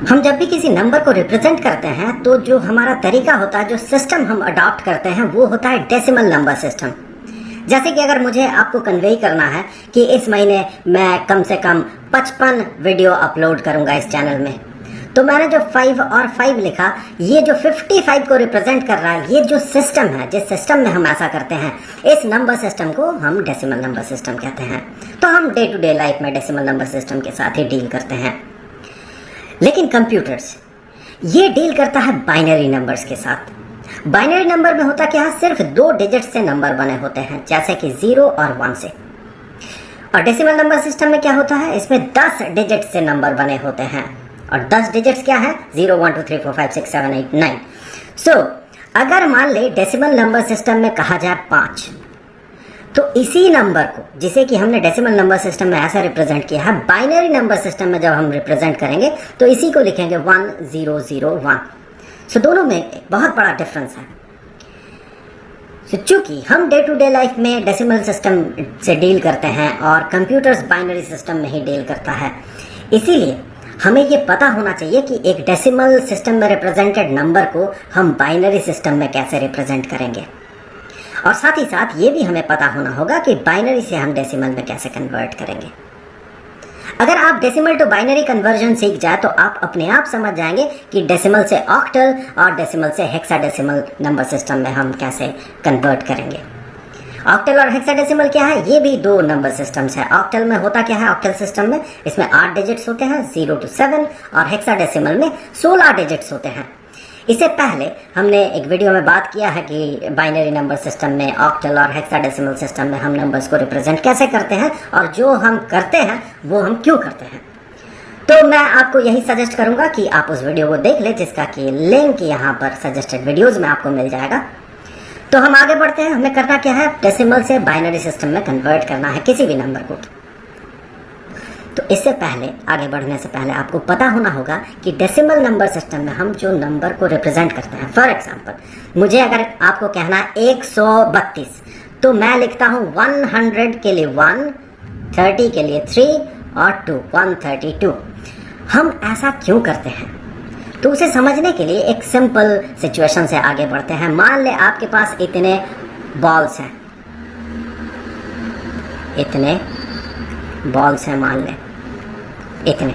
हम जब भी किसी नंबर को रिप्रेजेंट करते हैं तो जो हमारा तरीका होता है, जो सिस्टम हम अडॉप्ट करते हैं वो होता है डेसिमल नंबर सिस्टम। जैसे कि अगर मुझे आपको कन्वे करना है कि इस महीने मैं कम से कम 55 वीडियो अपलोड करूंगा इस चैनल में, तो मैंने जो 5 और 5 लिखा, ये जो 55 को रिप्रेजेंट कर रहा है, ये जो सिस्टम है, जिस सिस्टम में हम ऐसा करते हैं, इस नंबर सिस्टम को हम डेसिमल नंबर सिस्टम कहते हैं। तो हम डे टू डे लाइफ में डेसिमल नंबर सिस्टम के साथ ही डील करते हैं। लेकिन कंप्यूटर्स ये डील करता है बाइनरी नंबर्स के साथ। बाइनरी नंबर में होता क्या है, सिर्फ 2 डिजिट से नंबर बने होते हैं, जैसे कि 0 और 1 से। और डेसिमल नंबर सिस्टम में क्या होता है, इसमें 10 डिजिट से नंबर बने होते हैं। और 10 डिजिट्स क्या है, 0 1 2 3 4 5 6 7 8 9। सो अगर मान ले डेसिमल नंबर सिस्टम में कहा जाए 5, तो इसी नंबर को, जिसे कि हमने डेसिमल नंबर सिस्टम में ऐसा रिप्रेजेंट किया है, बाइनरी नंबर सिस्टम में जब हम रिप्रेजेंट करेंगे तो इसी को लिखेंगे 1 0 0 1। सो दोनों में बहुत बड़ा डिफरेंस है। सो चूंकि हम डे टू डे लाइफ में डेसिमल सिस्टम से डील करते हैं और कंप्यूटर्स बाइनरी सिस्टम में ही डील करता है, इसीलिए हमें ये पता होना चाहिए कि एक डेसिमल सिस्टम में रिप्रेजेंटेड नंबर को हम बाइनरी सिस्टम में कैसे रिप्रेजेंट करेंगे। और साथ ही साथ ये भी हमें पता होना होगा कि बाइनरी से हम डेसिमल में कैसे कन्वर्ट करेंगे। अगर आप डेसिमल टू बाइनरी कन्वर्जन सीख जाए तो आप अपने आप समझ जाएंगे कि डेसिमल से ऑक्टल और डेसिमल से हेक्साडेसिमल नंबर सिस्टम में हम कैसे कन्वर्ट करेंगे। ऑक्टल और हेक्साडेसिमल क्या है, ये भी 2 नंबर सिस्टम्स है। ऑक्टल में होता क्या है, ऑक्टल सिस्टम में इसमें 8 डिजिट्स होते हैं 0 to 7, और हेक्साडेसिमल में 16 डिजिट्स होते हैं। इससे पहले हमने एक वीडियो में बात किया है कि बाइनरी नंबर सिस्टम में, ऑक्टल और हेक्साडेसिमल सिस्टम में हम नंबर्स को रिप्रेजेंट कैसे करते हैं और जो हम करते हैं वो हम क्यों करते हैं। तो मैं आपको यही सजेस्ट करूंगा कि आप उस वीडियो को देख ले, जिसका कि लिंक यहाँ पर सजेस्टेड वीडियोज में आपको मिल जाएगा। तो हम आगे बढ़ते हैं। हमें करना क्या है, डेसिमल से बाइनरी सिस्टम में कन्वर्ट करना है किसी भी नंबर को। तो इससे पहले, आगे बढ़ने से पहले आपको पता होना होगा कि डेसिमल नंबर सिस्टम में हम जो नंबर को रिप्रेजेंट करते हैं, फॉर एग्जांपल मुझे अगर आपको कहना है 132, तो मैं लिखता हूँ 100 के लिए 1, 30 के लिए 3 और 2, 132। हम ऐसा क्यों करते हैं, तो उसे समझने के लिए एक सिंपल सिचुएशन से आगे बढ़ते हैं। मान ले आपके पास इतने बॉल्स हैं, इतने बॉल्स हैं, मान ले इतने।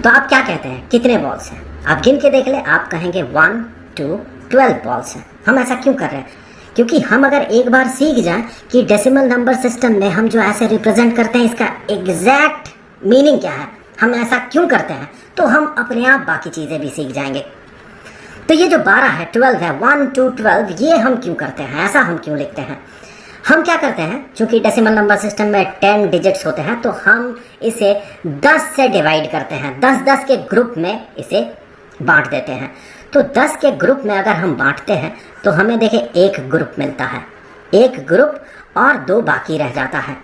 तो आप क्या कहते हैं, कितने बॉल्स हैं? आप गिन के देख ले, आप कहेंगे 1 2 12 बॉल्स हैं। हम ऐसा क्यों कर रहे हैं, क्योंकि हम अगर एक बार सीख जाएं कि डेसिमल नंबर सिस्टम में हम जो ऐसे रिप्रेजेंट करते हैं इसका एग्जैक्ट मीनिंग क्या है, हम ऐसा क्यों करते हैं, तो हम अपने आप बाकी चीजें भी सीख जाएंगे। तो ये जो 12 है, 12 है, 1 2 12, ये हम क्यों करते हैं, ऐसा हम क्यों लिखते हैं? हम क्या करते हैं, चूंकि डेसिमल नंबर सिस्टम में 10 डिजिट्स होते हैं, तो हम इसे 10 से डिवाइड करते हैं, 10-10 के ग्रुप में इसे बांट देते हैं। तो 10 के ग्रुप में अगर हम बांटते हैं तो हमें देखिए 1 ग्रुप मिलता है, 1 ग्रुप और 2 बाकी रह जाता है।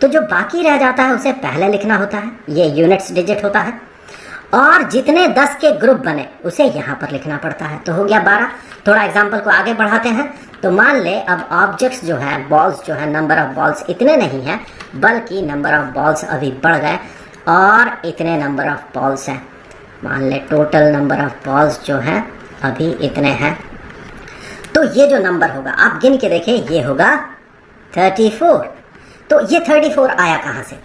तो जो बाकी रह जाता है उसे पहले लिखना होता है, ये यूनिट्स डिजिट होता है, और जितने 10 के ग्रुप बने उसे यहाँ पर लिखना पड़ता है। तो हो गया 12। थोड़ा एग्जाम्पल को आगे बढ़ाते हैं। तो मान ले अब ऑब्जेक्ट्स जो है, बॉल्स जो है, नंबर ऑफ बॉल्स इतने नहीं है, बल्कि नंबर ऑफ बॉल्स अभी बढ़ गए और इतने नंबर ऑफ बॉल्स हैं। मान ले टोटल नंबर ऑफ बॉल्स जो है अभी इतने हैं। तो ये जो नंबर होगा, आप गिन के देखें, ये होगा 34। तो ये 34 आया कहाँ से?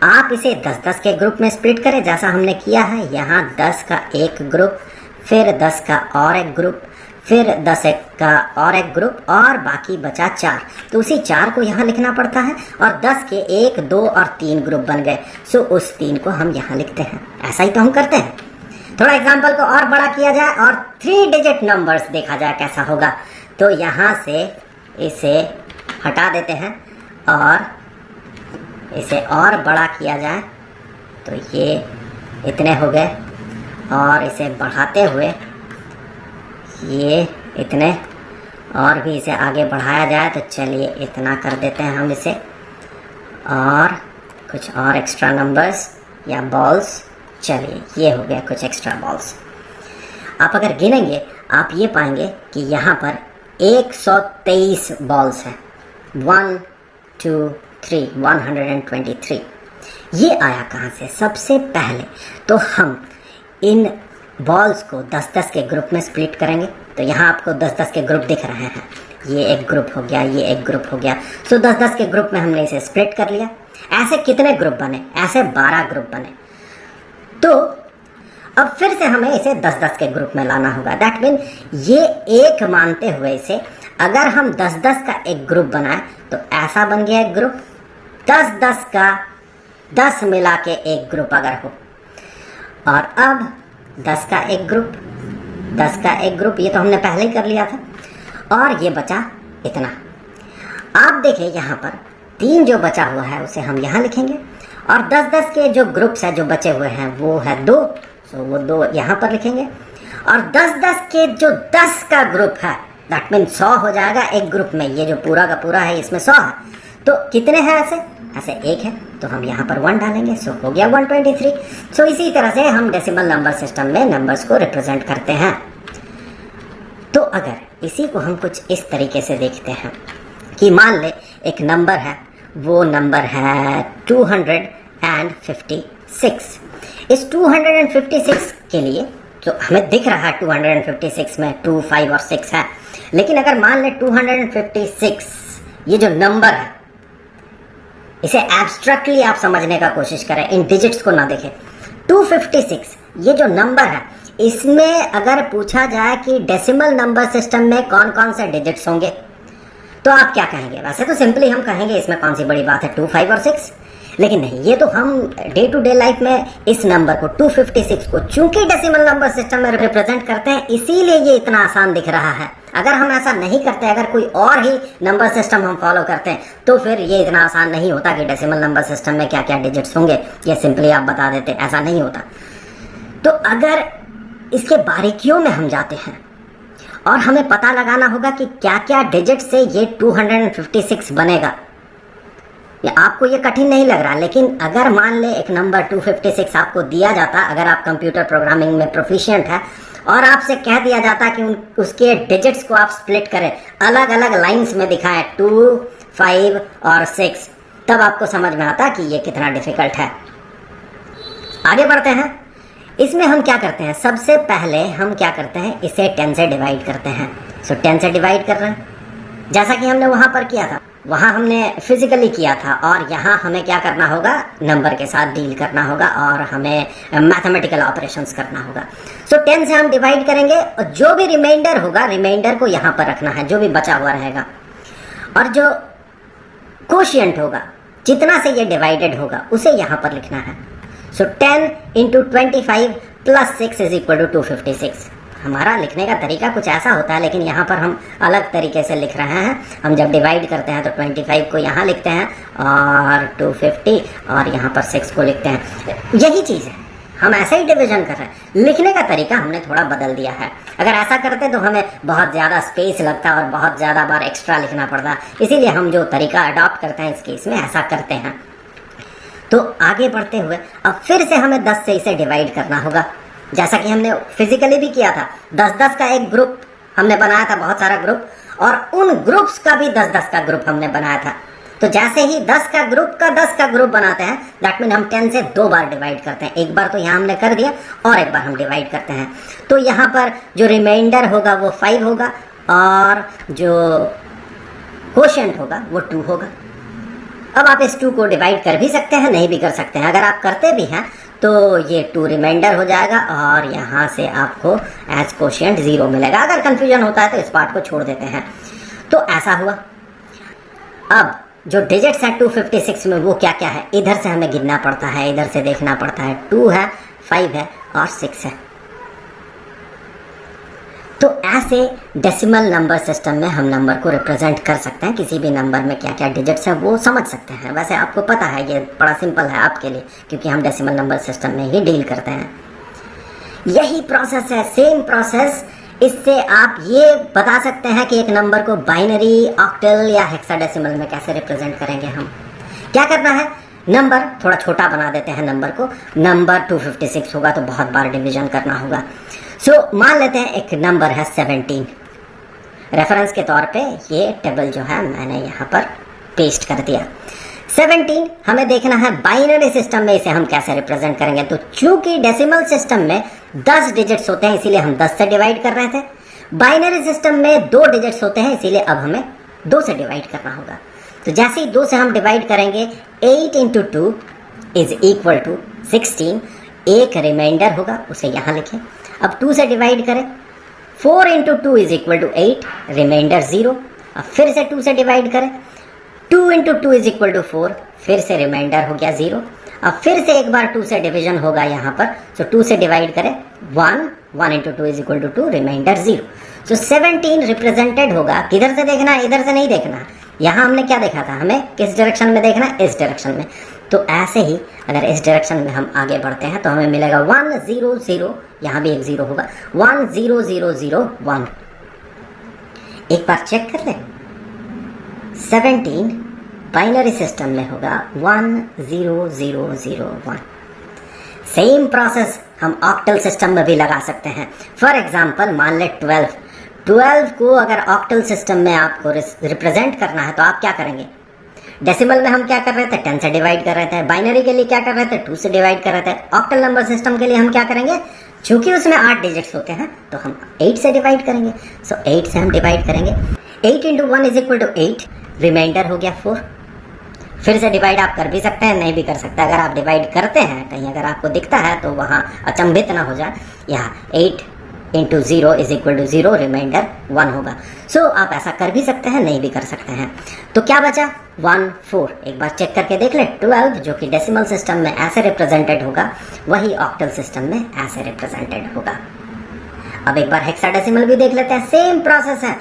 आप इसे 10-10 के ग्रुप में स्प्लिट करें, जैसा हमने किया है। यहाँ 10 का एक ग्रुप, फिर 10 का और एक ग्रुप, फिर 10 का और एक ग्रुप, और बाकी बचा 4। तो उसी 4 को यहाँ लिखना पड़ता है, और 10 के 1 2 और 3 ग्रुप बन गए। सो उस 3 को हम यहाँ लिखते हैं। ऐसा ही तो हम करते हैं। थोड़ा एग्जाम्पल को और बड़ा किया जाए और 3 डिजिट नंबर्स देखा जाए कैसा होगा। तो यहाँ से इसे हटा देते हैं और इसे और बड़ा किया जाए, तो ये इतने हो गए, और इसे बढ़ाते हुए ये इतने, और भी इसे आगे बढ़ाया जाए तो चलिए इतना कर देते हैं हम इसे, और कुछ और एक्स्ट्रा नंबर्स या बॉल्स, चलिए ये हो गया कुछ एक्स्ट्रा बॉल्स। आप अगर गिनेंगे आप ये पाएंगे कि यहाँ पर 123 बॉल्स हैं। 1 2 3 123। ये आया कहाँ से? सबसे पहले तो हम इन बॉल्स को 10-10 के ग्रुप में स्प्लिट करेंगे। तो यहाँ आपको 10-10 के ग्रुप दिख रहे हैं, ये एक ग्रुप हो गया, ये एक ग्रुप हो गया। सो 10-10 के ग्रुप में हमने इसे स्प्लिट कर लिया। ऐसे कितने ग्रुप बने? ऐसे 12 ग्रुप बने। तो अब फिर से हमें इसे 10-10 के ग्रुप में लाना होगा। दैट मीन ये एक मानते हुए इसे अगर हम 10-10 का एक ग्रुप बनाए तो ऐसा बन गया एक ग्रुप। 10-10 का 10 मिला के एक ग्रुप अगर हो, और अब 10 का एक ग्रुप, 10 का एक ग्रुप, ये तो हमने पहले ही कर लिया था, और ये बचा इतना। आप देखिए यहाँ पर 3 जो बचा हुआ है उसे हम यहाँ लिखेंगे, और 10-10 के जो ग्रुप्स है जो बचे हुए हैं वो है 2, तो वो 2 यहाँ पर लिखेंगे। और 10-10 के जो 10 का ग्रुप है दैट मीन 100 हो जाएगा एक ग्रुप में। ये जो पूरा का पूरा है इसमें 100 है, तो कितने हैं ऐसे? ऐसे 1 है, तो हम यहाँ पर 1 डालेंगे, सो हो गया 123। सो इसी तरह से हम डेसिमल नंबर सिस्टम में नंबर्स को रिप्रेजेंट करते हैं। तो अगर इसी को हम कुछ इस तरीके से देखते हैं कि मान ले एक नंबर है, वो नंबर है 256। इस 256 के लिए तो हमें दिख रहा है 256 में 2, 5 और 6 है, लेकिन अगर मान ले 256 ये जो नंबर है इसे एब्स्ट्रैक्टली आप समझने का कोशिश करें, इन डिजिट्स को ना देखें। 256 ये जो नंबर है इसमें अगर पूछा जाए कि डेसिमल नंबर सिस्टम में कौन कौन से डिजिट्स होंगे तो आप क्या कहेंगे? वैसे तो सिंपली हम कहेंगे इसमें कौन सी बड़ी बात है 2, 5 और 6, लेकिन नहीं, ये तो हम डे टू डे लाइफ में इस नंबर को 256 को चूंकि डेसिमल नंबर सिस्टम में रिप्रेजेंट करते हैं इसीलिए ये इतना आसान दिख रहा है। अगर हम ऐसा नहीं करते, अगर कोई और ही नंबर सिस्टम हम फॉलो करते हैं तो फिर ये इतना आसान नहीं होता कि डेसिमल नंबर सिस्टम में क्या क्या डिजिट्स होंगे, ये सिंपली आप बता देते, ऐसा नहीं होता। तो अगर इसके बारीकियों में हम जाते हैं और हमें पता लगाना होगा कि क्या क्या डिजिट से ये 256 बनेगा, आपको ये कठिन नहीं लग रहा, लेकिन अगर मान ले एक नंबर 256 आपको दिया जाता, अगर आप कंप्यूटर प्रोग्रामिंग में प्रोफिशिएंट है और आपसे कह दिया जाता कि उसके डिजिट्स को आप स्प्लिट करें, अलग अलग लाइंस में दिखाएं 2, 5 और 6, तब आपको समझ में आता कि ये कितना डिफिकल्ट है। आगे बढ़ते हैं। इसमें हम क्या करते हैं? सबसे पहले हम क्या करते हैं, इसे 10 से डिवाइड करते हैं। सो 10 से डिवाइड कर रहे हैं, जैसा कि हमने वहां पर किया था, वहां हमने फिजिकली किया था, और यहाँ हमें क्या करना होगा, नंबर के साथ डील करना होगा और हमें मैथमेटिकल ऑपरेशंस करना होगा। सो 10 से हम डिवाइड करेंगे और जो भी रिमाइंडर होगा, रिमाइंडर को यहाँ पर रखना है, जो भी बचा हुआ रहेगा, और जो कोशिएंट होगा, जितना से ये डिवाइडेड होगा, उसे यहाँ पर लिखना है। सो 10 into 25 plus 6 is equal to 256। हमारा लिखने का तरीका कुछ ऐसा होता है, लेकिन यहाँ पर हम अलग तरीके से लिख रहे हैं। हम जब डिवाइड करते हैं तो 25 को यहाँ लिखते हैं और 250 और यहाँ पर 6 को लिखते हैं। यही चीज़ है, हम ऐसे ही डिवीजन कर रहे हैं। लिखने का तरीका हमने थोड़ा बदल दिया है। अगर ऐसा करते तो हमें बहुत ज़्यादा स्पेस लगता और बहुत ज़्यादा बार एक्स्ट्रा लिखना पड़ता, इसीलिए हम जो तरीका अडॉप्ट करते हैं इस केस में ऐसा करते हैं। तो आगे बढ़ते हुए अब फिर से हमें 10 से इसे डिवाइड करना होगा, जैसा कि हमने फिजिकली भी किया था। 10-10 का एक ग्रुप हमने बनाया था, बहुत सारा ग्रुप, और उन ग्रुप्स का भी 10-10 का ग्रुप हमने बनाया था। तो जैसे ही 10 का ग्रुप बनाते हैं, दैट मीन हम 10 से 2 बार डिवाइड करते हैं। एक बार तो यहाँ हमने कर दिया और एक बार हम डिवाइड करते हैं। तो यहाँ पर जो रिमाइंडर होगा वो 5 होगा और जो कोशेंट होगा वो 2 होगा। अब आप इस 2 को डिवाइड कर भी सकते हैं, नहीं भी कर सकते हैं। अगर आप करते भी हैं तो ये 2 रिमाइंडर हो जाएगा और यहाँ से आपको एज कोशिएंट 0 मिलेगा। अगर कंफ्यूजन होता है तो इस पार्ट को छोड़ देते हैं। तो ऐसा हुआ। अब जो डिजिट्स है 256 में वो क्या क्या है, इधर से हमें गिनना पड़ता है, इधर से देखना पड़ता है। 2 है, 5 है और 6 है। तो ऐसे डेसिमल नंबर सिस्टम में हम नंबर को रिप्रेजेंट कर सकते हैं। किसी भी नंबर में क्या क्या डिजिट्स हैं वो समझ सकते हैं। वैसे आपको पता है, ये बड़ा सिंपल है आपके लिए, क्योंकि हम डेसिमल नंबर सिस्टम में ही डील करते हैं। यही प्रोसेस है, सेम प्रोसेस। इससे आप ये बता सकते हैं कि एक नंबर को बाइनरी, ऑक्टल या हेक्साडेसिमल में कैसे रिप्रेजेंट करेंगे हम। क्या करना है, नंबर थोड़ा छोटा बना देते हैं नंबर को। नंबर 256 होगा तो बहुत बार डिवीजन करना होगा। सो मान लेते हैं एक नंबर है 17। रेफरेंस के तौर पे ये टेबल जो है मैंने यहाँ पर पेस्ट कर दिया। 17 हमें देखना है बाइनरी सिस्टम में इसे हम कैसे रिप्रेजेंट करेंगे। तो चूंकि डेसिमल सिस्टम में 10 डिजिट्स होते हैं इसीलिए हम 10 से डिवाइड कर रहे थे, बाइनरी सिस्टम में 2 डिजिट्स होते हैं इसीलिए अब हमें 2 से डिवाइड करना होगा। तो जैसे ही 2 से हम डिवाइड करेंगे 8 × 2 इज इक्वल टू 16, एक रिमाइंडर होगा उसे यहाँ लिखें। अब 2 से डिवाइड करें, 4 × 2 इज इक्वल टू 8, रिमाइंडर 0। अब फिर से 2 से डिवाइड करें, 2 × 2 इज इक्वल टू 4, फिर से रिमाइंडर हो गया 0। अब फिर से एक बार 2 से डिवीजन होगा यहाँ पर, तो 2 से डिवाइड करें 1, 1 × 2 is equal to 2, remainder 0। So 17 represented होगा, किधर से देखना है, इधर से नहीं देखना। यहाँ हमने क्या देखा था, हमें किस डायरेक्शन में देखना है, इस डायरेक्शन में। तो ऐसे ही अगर इस डायरेक्शन में हम आगे बढ़ते हैं तो हमें मिलेगा 1 0 0, यहाँ भी एक 0 होगा, 1 0 0 0 1। एक बार चेक कर ले, 17 बाइनरी सिस्टम में होगा 1 0 0 0 1। सेम प्रोसेस हम ऑक्टल सिस्टम में भी लगा सकते हैं। फॉर एग्जाम्पल मान ले 12 को अगर ऑक्टल सिस्टम में आपको रिप्रेजेंट करना है तो आप क्या करेंगे, डेसिमल में हम क्या कर रहे थे, 10 से डिवाइड कर रहे थे, बाइनरी के लिए क्या कर रहे थे, 2 से डिवाइड कर रहे थे, ऑक्टल नंबर सिस्टम के लिए हम क्या करेंगे, चूंकि उसमें 8 डिजिट्स होते हैं तो हम 8 से डिवाइड करेंगे। सो 8 से हम डिवाइड करेंगे, 8 × 1 इज इक्वल टू 8, रिमाइंडर हो गया 4। फिर से डिवाइड आप कर भी सकते हैं, नहीं भी कर सकते। अगर आप डिवाइड करते हैं कहीं अगर आपको दिखता है तो वहाँ अचंभित ना हो जाए, यहाँ 8 × 0 इज इक्वल टू 0, रिमाइंडर 1 होगा। सो आप ऐसा कर भी सकते हैं, नहीं भी कर सकते हैं। तो क्या बचा, 1 4। एक बार चेक करके देख ले, 12 जो कि डेसिमल सिस्टम में ऐसे रिप्रेजेंटेड होगा वही ऑक्टल सिस्टम में ऐसे रिप्रेजेंटेड होगा। अब एक बार हेक्साडेसिमल भी देख लेते हैं, सेम प्रोसेस है।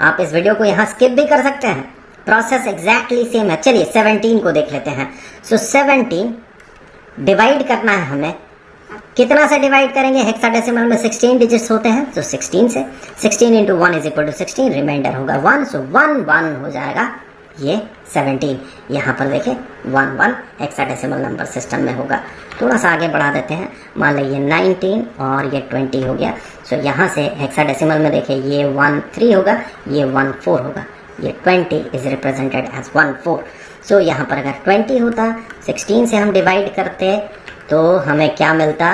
आप इस वीडियो को यहाँ स्किप भी कर सकते हैं, प्रोसेस एग्जैक्टली सेम है। चलिए 17 को देख लेते हैं। सो 17 डिवाइड करना है हमें, कितना से डिवाइड करेंगे, हेक्साडेसिमल में 16 डिजिट्स होते हैं तो 16 से, 16 × 1 इज इक्वल टू 16, रिमाइंडर होगा 1। सो 1 1 हो जाएगा ये 17। यहाँ पर देखें 1 1 हेक्साडेसिमल नंबर सिस्टम में होगा। थोड़ा सा आगे बढ़ा देते हैं, मान लीजिए 19 और ये 20 हो गया। सो यहाँ से हेक्साडेसिमल में देखें ये 1 3 होगा, ये 1 4 होगा, ये 20 इज रिप्रेजेंटेड एज 1 4। सो यहाँ पर अगर 20 होता, 16 से हम डिवाइड करते तो हमें क्या मिलता,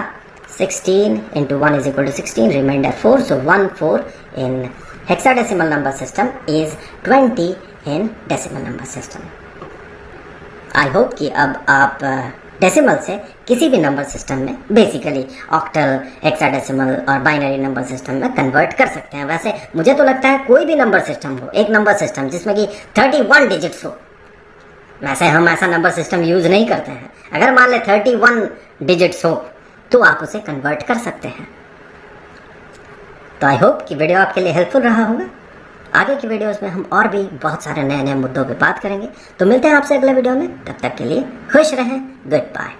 16 × 1 is equal to 16, remainder 4। So 1 4 in hexadecimal number system is 20 in decimal number system. I hope कि अब आप डेसिमल से किसी भी नंबर सिस्टम में बेसिकली ऑक्टल, हेक्साडेसिमल और बाइनरी नंबर सिस्टम में कन्वर्ट कर सकते हैं। वैसे मुझे तो लगता है कोई भी नंबर सिस्टम हो, एक नंबर सिस्टम जिसमें कि 31 डिजिट्स हो, वैसे हम ऐसा नंबर सिस्टम यूज नहीं करते हैं। अगर मान ले 31 डिजिट्स हो तो आप उसे कन्वर्ट कर सकते हैं। तो आई होप कि वीडियो आपके लिए हेल्पफुल रहा होगा। आगे की वीडियोस में हम और भी बहुत सारे नए नए मुद्दों पे बात करेंगे। तो मिलते हैं आपसे अगले वीडियो में, तब तक के लिए खुश रहें, गुड बाय।